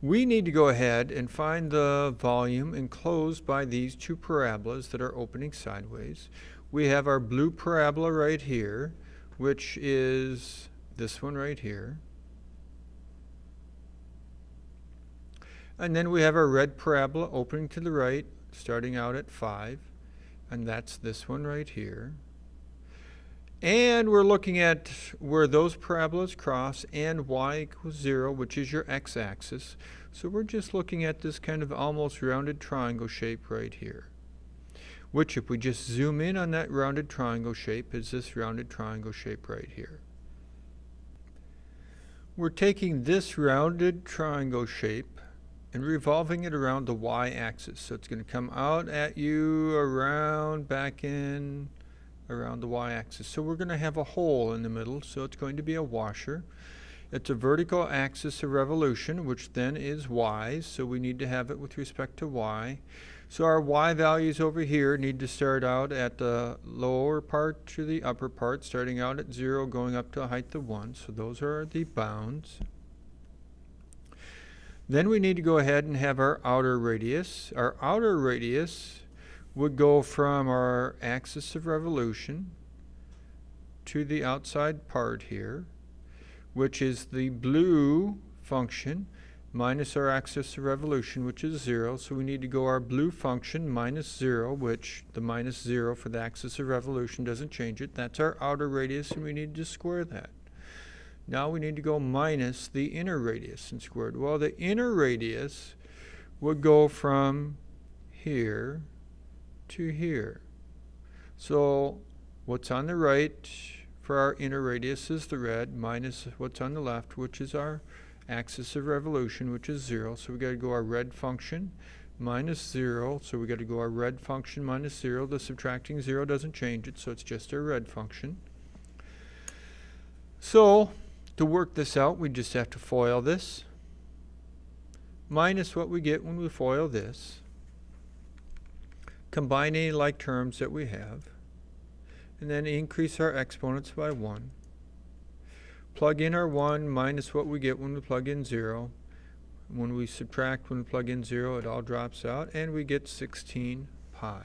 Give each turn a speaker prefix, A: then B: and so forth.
A: We need to go ahead and find the volume enclosed by these two parabolas that are opening sideways. We have our blue parabola right here, which is this one right here. And then we have our red parabola opening to the right, starting out at 5. And that's this one right here. And we're looking at where those parabolas cross and y equals 0, which is your x-axis. So we're just looking at this kind of almost rounded triangle shape right here, which if we just zoom in on that rounded triangle shape is this rounded triangle shape right here. We're taking this rounded triangle shape and revolving it around the y-axis. So it's going to come out at you, around, back in, around the y-axis. So we're going to have a hole in the middle, so it's going to be a washer. It's a vertical axis of revolution, which then is y, so we need to have it with respect to y. So our y values over here need to start out at the lower part to the upper part, starting out at 0, going up to a height of 1. So those are the bounds. Then we need to go ahead and have our outer radius. Our outer radius would go from our axis of revolution to the outside part here, which is the blue function minus our axis of revolution, which is 0. So we need to go our blue function minus 0, which the minus 0 for the axis of revolution doesn't change it. That's our outer radius, and we need to square that. Now we need to go minus the inner radius and square it. Well, the inner radius would go from here to here. So what's on the right for our inner radius is the red, minus what's on the left, which is our axis of revolution, which is 0. So we got to go our red function minus 0. So we got to go our red function minus 0. The subtracting 0 doesn't change it, so it's just our red function. So to work this out, we just have to FOIL this minus what we get when we FOIL this. Combine any like terms that we have, and then increase our exponents by 1. Plug in our 1 minus what we get when we plug in 0. When we subtract, when we plug in 0, it all drops out, and we get 16 pi.